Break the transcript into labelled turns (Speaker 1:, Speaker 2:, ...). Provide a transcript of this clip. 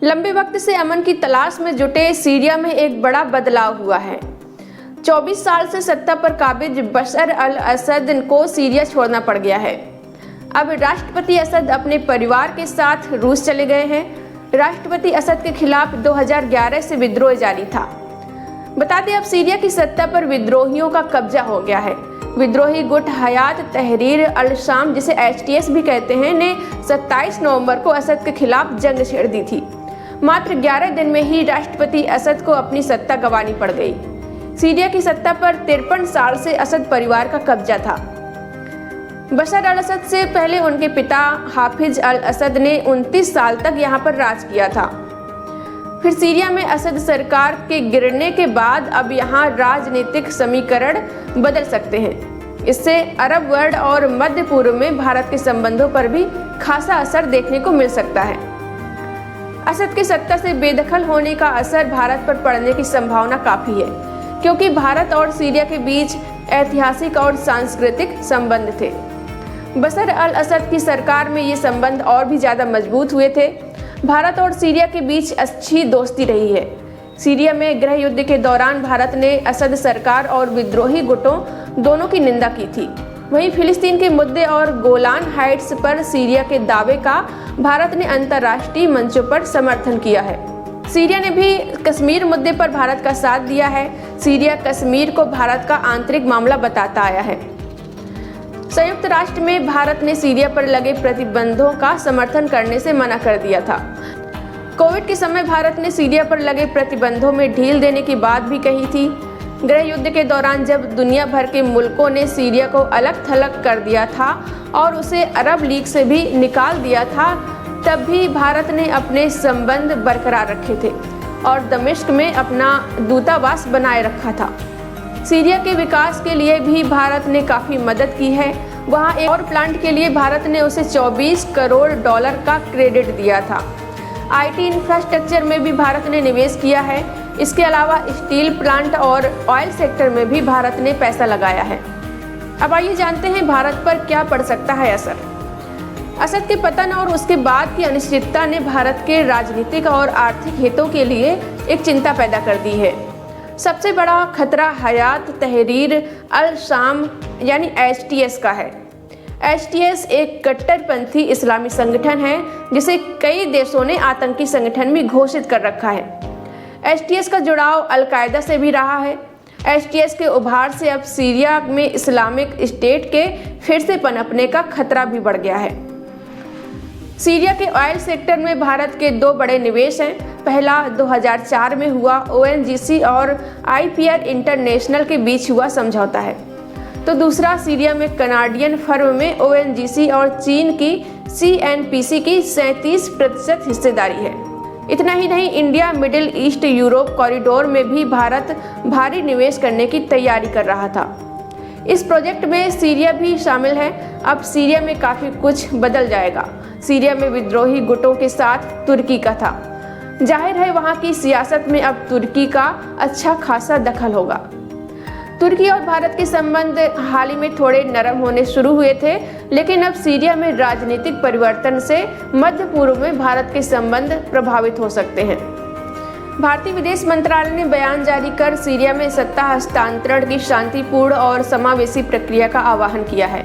Speaker 1: लंबे वक्त से अमन की तलाश में जुटे सीरिया में एक बड़ा बदलाव हुआ है। 24 साल से सत्ता पर काबिज बशर अल असद को सीरिया छोड़ना पड़ गया है। अब राष्ट्रपति असद अपने परिवार के साथ रूस चले गए हैं। राष्ट्रपति असद के खिलाफ 2011 से विद्रोह जारी था। बता दें, अब सीरिया की सत्ता पर विद्रोहियों का कब्जा हो गया है। विद्रोही गुट हयात तहरीर अल शाम, जिसे HTS भी कहते हैं, ने 27 नवंबर को असद के खिलाफ जंग छेड़ दी थी। मात्र 11 दिन में ही राष्ट्रपति असद को अपनी सत्ता गंवानी पड़ गई। सीरिया की सत्ता पर 53 साल से असद परिवार का कब्जा था। बशर अल असद से पहले उनके पिता हाफिज अल असद ने 29 साल तक यहाँ पर राज किया था। फिर सीरिया में असद सरकार के गिरने के बाद अब यहाँ राजनीतिक समीकरण बदल सकते हैं। इससे अरब वर्ल्ड और मध्य पूर्व में भारत के संबंधों पर भी खासा असर देखने को मिल सकता है। असद की सत्ता से बेदखल होने का असर भारत पर पड़ने की संभावना काफी है, क्योंकि भारत और सीरिया के बीच ऐतिहासिक और सांस्कृतिक संबंध थे। बशर अल असद की सरकार में ये संबंध और भी ज़्यादा मजबूत हुए थे। भारत और सीरिया के बीच अच्छी दोस्ती रही है। सीरिया में गृह युद्ध के दौरान भारत ने असद सरकार और विद्रोही गुटों दोनों की निंदा की थी। वहीं फिलिस्तीन के मुद्दे और गोलान हाइट्स पर सीरिया के दावे का भारत ने अंतर्राष्ट्रीय मंचों पर समर्थन किया है। सीरिया ने भी कश्मीर मुद्दे पर भारत का साथ दिया है। सीरिया कश्मीर को भारत का आंतरिक मामला बताता आया है। संयुक्त राष्ट्र में भारत ने सीरिया पर लगे प्रतिबंधों का समर्थन करने से मना कर दिया था। कोविड के समय भारत ने सीरिया पर लगे प्रतिबंधों में ढील देने की बात भी कही थी। गृह युद्ध के दौरान जब दुनिया भर के मुल्कों ने सीरिया को अलग थलग कर दिया था और उसे अरब लीग से भी निकाल दिया था, तब भी भारत ने अपने संबंध बरकरार रखे थे और दमिश्क में अपना दूतावास बनाए रखा था। सीरिया के विकास के लिए भी भारत ने काफ़ी मदद की है। वहाँ एक और प्लांट के लिए भारत ने उसे 24 करोड़ डॉलर का क्रेडिट दिया था। IT इंफ्रास्ट्रक्चर में भी भारत ने निवेश किया है। इसके अलावा स्टील प्लांट और ऑयल सेक्टर में भी भारत ने पैसा लगाया है। अब आइए जानते हैं भारत पर क्या पड़ सकता है असर। असद के पतन और उसके बाद की अनिश्चितता ने भारत के राजनीतिक और आर्थिक हितों के लिए एक चिंता पैदा कर दी है। सबसे बड़ा खतरा हयात तहरीर अल शाम यानी HTS का है। HTS एक कट्टरपंथी इस्लामी संगठन है जिसे कई देशों ने आतंकी संगठन में घोषित कर रखा है। HTS का जुड़ाव अल-कायदा से भी रहा है। HTS के उभार से अब सीरिया में इस्लामिक स्टेट के फिर से पनपने का खतरा भी बढ़ गया है। सीरिया के ऑयल सेक्टर में भारत के 2 बड़े निवेश हैं। पहला 2004 में हुआ ONGC और IPR इंटरनेशनल के बीच हुआ समझौता है, तो दूसरा सीरिया में कनाडियन फर्म में ONGC और चीन की CNPC की 37% हिस्सेदारी है। इतना ही नहीं, India middle east Europe corridor में भी भारत भारी निवेश करने की तैयारी कर रहा था। इस प्रोजेक्ट में सीरिया भी शामिल है। अब सीरिया में काफ़ी कुछ बदल जाएगा। सीरिया में विद्रोही गुटों के साथ तुर्की का था। जाहिर है वहाँ की सियासत में अब तुर्की का अच्छा खासा दखल होगा। तुर्की और भारत के संबंध हाल ही में थोड़े नरम होने शुरू हुए थे, लेकिन अब सीरिया में राजनीतिक परिवर्तन से मध्य पूर्व में भारत के संबंध प्रभावित हो सकते हैं। भारतीय विदेश मंत्रालय ने बयान जारी कर सीरिया में सत्ता हस्तांतरण की शांतिपूर्ण और समावेशी प्रक्रिया का आह्वान किया है।